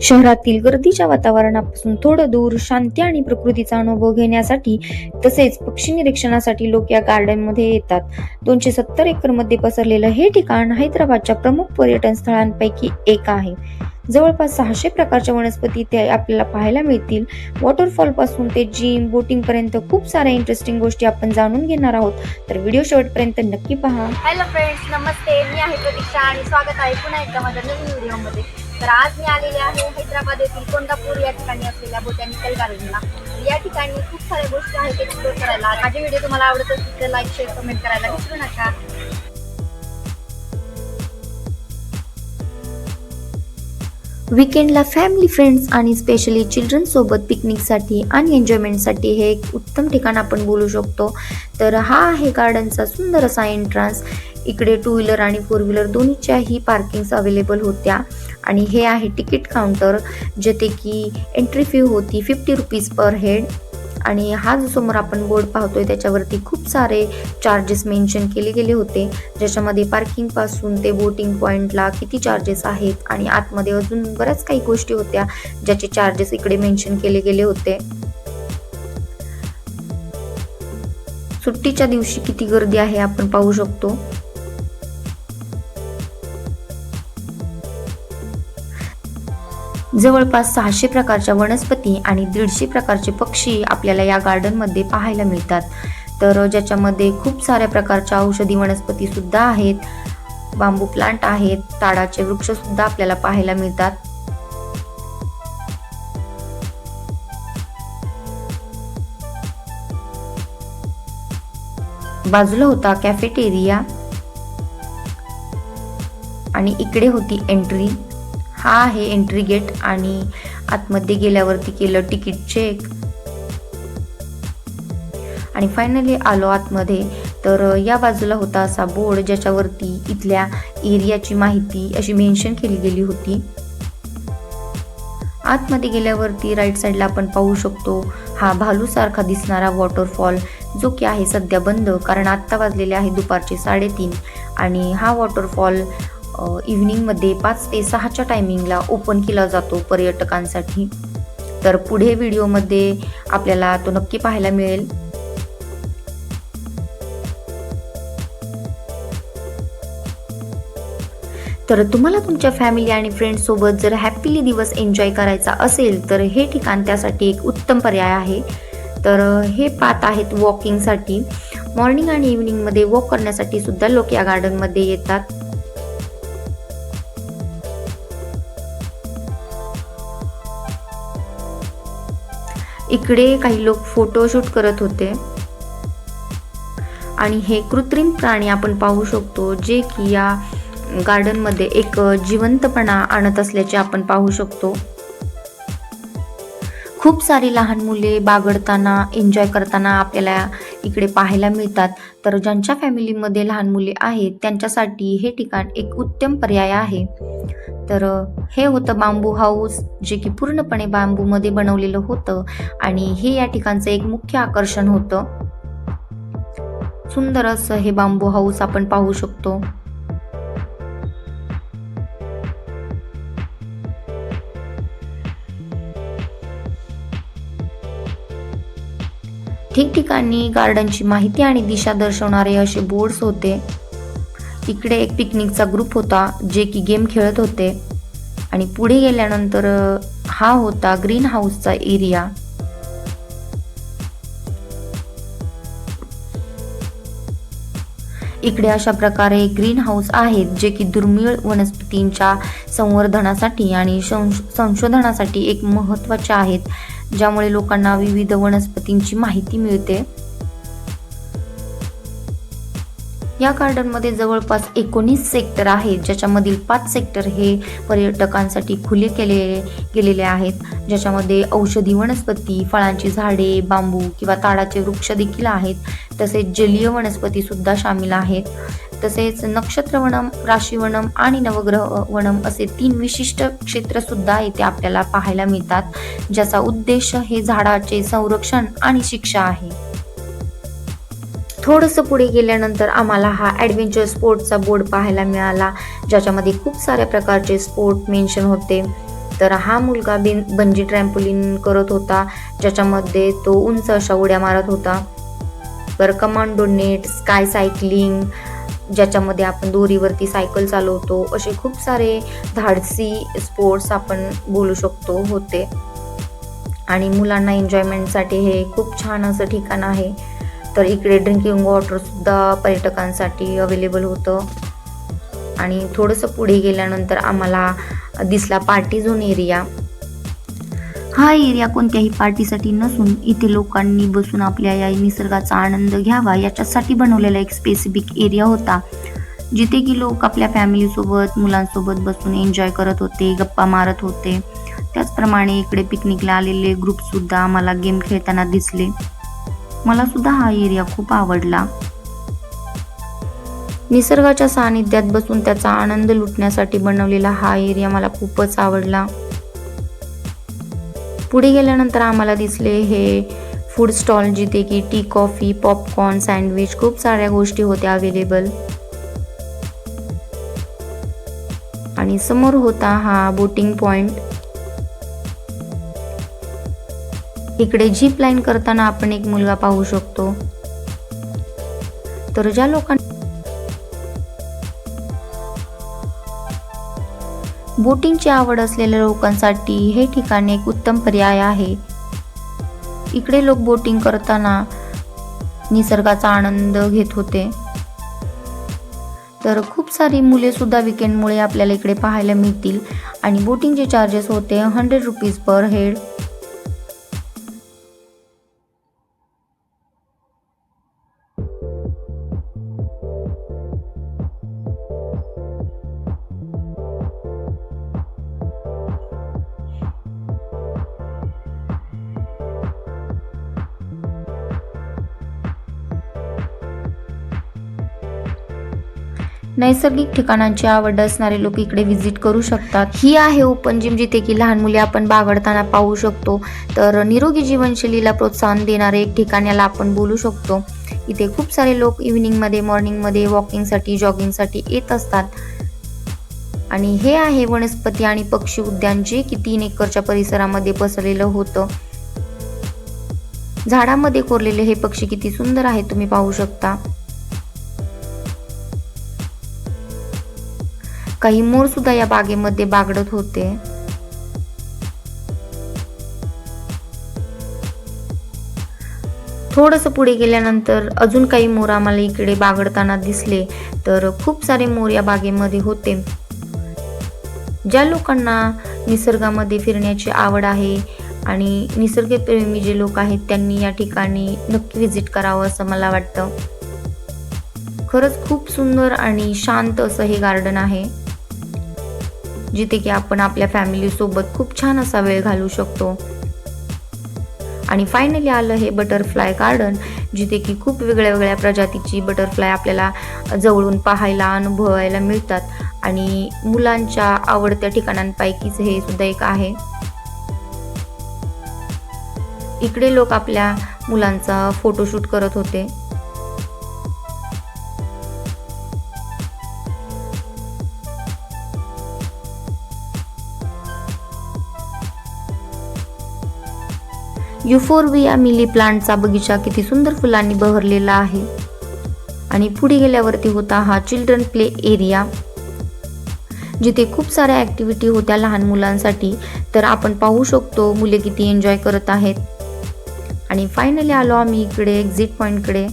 शहरातील गर्दीच्या वातावरणापासून थोडं दूर शांती आणि प्रकृतीचा अनुभव घेण्यासाठी तसेच पक्षी निरीक्षणासाठी लोक या गार्डन मध्ये येतात. 270 एकर मध्ये पसरलेलं हे ठिकाण हैदराबादच्या प्रमुख पर्यटन स्थळांपैकी एक आहे. जवळपास 600 प्रकारच्या वनस्पती इथे आपल्याला पाहायला मिळतील. वॉटरफॉल पासून ते जिम बोटिंग पर्यंत खूप साऱ्या इंटरेस्टिंग गोष्टी आपण जाणून घेणार आहोत, तर व्हिडिओ शेवटपर्यंत नक्की पहा. हॅलो फ्रेंड्स, नमस्ते. मी आहे प्रतीक्षा आणि स्वागत आहे पुन्हा एकदा माझ्या नवीन व्हिडिओमध्ये. तर आज मी आलेले आहे हैदराबाद येथील कोंडापूर या ठिकाणी असलेल्या बोटॅनिकल गार्डनला. या ठिकाणी खूप साऱ्या गोष्टी आहेत एक्सप्लोर करायला. माझे व्हिडिओ तुम्हाला आवडत असतील तर लाईक शेअर कमेंट करायला विसरू नका. वीकेंडला फॅमिली फ्रेंड्स आणि स्पेशली चिल्ड्रन सोबत पिकनिकसाठी आणि एन्जॉयमेंटसाठी हे एक उत्तम ठिकाण आपण बोलू शकतो. तर हा आहे गार्डनचा सुंदर असा एंट्रन्स. इकडे 2 व्हीलर आणि 4 व्हीलर दोन्हीच्याही पार्किंग्स अवेलेबल होत्या आणि हे आहे तिकीट काउंटर, जेथे की एंट्री फी होती 50 रुपीज पर हेड. आणि हा जो समोर आपण बोर्ड पाहतोय त्याच्यावरती खूप सारे चार्जेस मेन्शन केले गेले होते, ज्याच्यामध्ये पार्किंग पासून ते बोटिंग पॉइंटला किती चार्जेस आहेत आणि आतमध्ये अजून बऱ्याच काही गोष्टी होत्या ज्याचे चार्जेस इकडे मेन्शन केले गेले होते. सुट्टीच्या दिवशी किती गर्दी आहे आपण पाहू शकतो. जवळपास 600 प्रकारच्या वनस्पती आणि 150 प्रकारचे पक्षी आपल्याला या गार्डन मध्ये पाहायला मिळतात. तर ज्याच्यामध्ये खूप साऱ्या प्रकारच्या औषधी वनस्पती सुद्धा आहेत, बांबू प्लांट आहेत, ताडाचे वृक्ष सुद्धा आपल्याला पाहायला मिळतात. बाजूला होता कॅफेटेरिया आणि इकडे होती एंट्री. हा आहे एंट्री गेट आणि आतमध्ये गेल्यावरती केलं तिकीट चेक आणि फायनली आलो आतमध्ये. तर या बाजूला होता असा बोर्ड ज्याच्यावरती इथल्या एरियाची माहिती अशी मेन्शन केली गेली होती. आतमध्ये गेल्यावरती राईट साईडला आपण पाहू शकतो हा भालू सारखा दिसणारा वॉटरफॉल, जो की आहे सध्या बंद, कारण आत्ता वाजलेले आहे दुपारचे 3:30 आणि हा वॉटरफॉल इव्हनिंगमध्ये 5 ते 6च्या टायमिंगला ओपन केला जातो पर्यटकांसाठी. तर पुढे व्हिडिओमध्ये आपल्याला तो नक्की पाहायला मिळेल. तर तुम्हाला तुमच्या फॅमिली आणि फ्रेंड्स सोबत जर हॅपीली दिवस एन्जॉय करायचा असेल तर हे ठिकाण त्यासाठी एक उत्तम पर्याय आहे. तर हे पाथ आहेत वॉकिंगसाठी. मॉर्निंग आणि इव्हनिंगमध्ये वॉक करण्यासाठी सुद्धा लोक या गार्डनमध्ये येतात. इकडे काही लोक फोटोशूट करत होते आणि हे कृत्रिम प्राणी आपण पाहू शकतो, जे की या गार्डन मध्ये एक जिवंतपणा आणत असल्याचे आपण पाहू शकतो. खूप सारी लहान मुले बागडताना एन्जॉय करताना आपल्याला इकडे पाहायला मिळतात. तर ज्यांच्या फॅमिलीमध्ये लहान मुले आहेत त्यांच्यासाठी हे ठिकाण एक उत्तम पर्याय आहे. तर हे होतं बांबू हाऊस, जे की पूर्णपणे बांबू मध्ये बनवलेलं होतं आणि हे या ठिकाणचं एक मुख्य आकर्षण होतं. सुंदर असं हे बांबू हाऊस आपण पाहू शकतो. ठिकठिकाणी गार्डनची माहिती आणि दिशा दर्शवणारे असे बोर्ड्स होते. इकडे एक पिकनिकचा ग्रुप होता जे की गेम खेळत होते आणि पुढे गेल्यानंतर हा होता ग्रीन हाऊसचा एरिया. इकडे अशा प्रकारे ग्रीन हाऊस आहेत जे की दुर्मिळ वनस्पतींच्या संवर्धनासाठी आणि संशोधनासाठी एक महत्त्वाचे आहेत, ज्यामुळे लोकांना विविध वनस्पतींची माहिती मिळते. या गार्डन मध्ये जवळपास 19 सेक्टर आहेत, ज्याच्यामधील 5 सेक्टर हे पर्यटकांसाठी खुले केले गेलेले आहेत, ज्याच्यामध्ये औषधी वनस्पती, फळांची झाडे, बांबू किंवा ताडाचे वृक्ष देखील आहेत. तसेच जलीय वनस्पती सुद्धा शामिल आहेत. तसेच नक्षत्रवनम, राशीवनम आणि नवग्रह वनम असे 3 विशिष्ट क्षेत्र सुद्धा येथे आपल्याला पाहायला मिळतात, ज्याचा उद्देश हे झाडाचे संरक्षण आणि शिक्षा आहे. थोडंसं पुढे गेल्यानंतर आम्हाला हा ॲडव्हेंचर स्पोर्टचा बोर्ड पाहायला मिळाला, ज्याच्यामध्ये खूप साऱ्या प्रकारचे स्पोर्ट मेन्शन होते. तर हा मुलगा बंजी ट्रॅम्पोलिन करत होता, ज्याच्यामध्ये तो उंच अशा उड्या मारत होता. तर कमांडो नेट, स्काय सायकलिंग, ज्याच्यामध्ये आपण दोरीवरती सायकल चालवतो, असे खूप सारे धाडसी स्पोर्ट्स आपण बोलू शकतो होते. आणि मुलांना एन्जॉयमेंटसाठी हे खूप छान असं ठिकाण आहे. तर इकडे ड्रिंकिंग वॉटरसुद्धा पर्यटकांसाठी अवेलेबल होतं. आणि थोडंसं पुढे गेल्यानंतर आम्हाला दिसला पार्टी झोन एरिया. हा एरिया कोणत्याही पार्टीसाठी नसून इथे लोकांनी बसून आपल्या या निसर्गाचा आनंद घ्यावा याच्यासाठी बनवलेला एक स्पेसिफिक एरिया होता, जिथे की लोक आपल्या फॅमिलीसोबत, मुलांसोबत बसून एन्जॉय करत होते, गप्पा मारत होते. त्याचप्रमाणे इकडे पिकनिकला आलेले ग्रुपसुद्धा आम्हाला गेम खेळताना दिसले. मला सुद्धा हा एरिया खूप आवडला. निसर्गाच्या सानिध्यात बसून त्याचा आनंद लुटण्यासाठी बनवलेला हा एरिया मला खूपच आवडला. पुढे गेल्यानंतर आम्हाला दिसले हे फूड स्टॉल, जिथे की टी, कॉफी, पॉपकॉर्न, सँडविच, खूप साऱ्या गोष्टी होत्या अवेलेबल. आणि समोर होता हा बोटिंग पॉइंट. इकडे झिप लाईन करताना आपण एक मुलगा पाहू शकतो. तर ज्या लोकांना बोटिंगची आवड असलेल्या लोकांसाठी हे ठिकाण एक उत्तम पर्याय आहे. इकडे लोक बोटिंग करताना निसर्गाचा आनंद घेत होते. तर खूप सारी मुले सुद्धा विकेंडमुळे आपल्याला इकडे पाहायला मिळतील. आणि बोटिंगचे चार्जेस होते 100 रुपीज पर हेड. नैसर्गिक ठिकाणांची आवड असणारे लोक इकडे व्हिजिट करू शकतात. ही आहे ओपन जिम, जिथे की लहान मुले आपण बागडताना पाहू शकतो. तर निरोगी जीवनशैलीला प्रोत्साहन देणारे एक ठिकाण याला आपण बोलू शकतो. इथे खूप सारे लोक इव्हिनिंगमध्ये, मॉर्निंगमध्ये वॉकिंगसाठी, जॉगिंगसाठी येत असतात. आणि हे आहे वनस्पती आणि पक्षी उद्यान, जे की 3 एकरच्या परिसरामध्ये पसरलेलं होतं. झाडामध्ये कोरलेले हे पक्षी किती सुंदर आहेत तुम्ही पाहू शकता. काही मोर सुद्धा या बागेमध्ये बागडत होते. थोडंसं पुढे गेल्यानंतर अजून काही मोर आम्हाला इकडे बागडताना दिसले. तर खूप सारे मोर या बागेमध्ये होते. ज्या लोकांना निसर्गामध्ये फिरण्याची आवड आहे आणि निसर्गप्रेमी जे लोक आहेत, त्यांनी या ठिकाणी नक्की व्हिजिट करावं असं मला वाटतं. खरंच खूप सुंदर आणि शांत असं हे गार्डन आहे, जिथे की आपण आपल्या फॅमिली सोबत खूप छान असा वेळ घालवू शकतो. आणि फायनली आलं हे बटरफ्लाय गार्डन, जिथे की खूप वेगळ्या प्रजातीची बटरफ्लाय आपल्याला जवळून पाहायला, अनुभवायला मिळतात. आणि मुलांच्या आवडत्या ठिकाणांपैकीच हे सुद्धा एक आहे. इकडे लोक आपल्या मुलांचा फोटोशूट करत होते. युफोर्बिया मिली प्लांटचा बगीचा किती सुंदर फुलांनी बहरलेला आहे. आणि पुढे गेल्यावरती होता हा चिल्ड्रन प्ले एरिया, जिथे खूप साऱ्या ॲक्टिव्हिटी होत्या लहान मुलांसाठी. तर आपण पाहू शकतो मुले किती एन्जॉय करत आहेत. आणि फायनली आलो आम्ही इकडे एक्झिट पॉईंटकडे.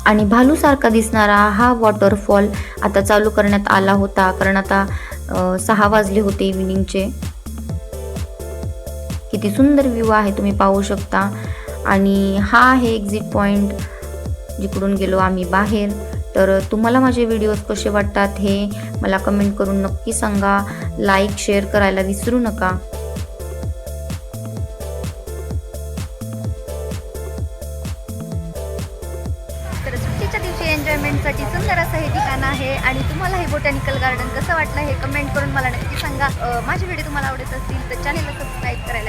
आणि भालूसारखा दिसणारा हा वॉटरफॉल आता चालू करण्यात आला होता, कारण आता 6 वाजले होते इव्हिनिंगचे. किती सुंदर व्ह्यू आहे तुम्ही पाहू शकता. आणि हा आहे एक्झिट पॉईंट, जिकडून गेलो आम्ही बाहेर. तर तुम्हाला माझे व्हिडिओज कसे वाटतात हे मला कमेंट करून नक्की सांगा. लाईक, शेअर करायला विसरू नका. तर सुट्टीच्या दिवशी एन्जॉयमेंट एन्जॉयमेंटसाठी सुंदर असं हे ठिकाण आहे. आणि तुम्हाला हे बोटॅनिकल गार्डन कसं वाटलं हे कमेंट करून मला नक्की सांगा. माझे व्हिडिओ तुम्हाला आवडत असतील तर चॅनलला सबस्क्राईब करायला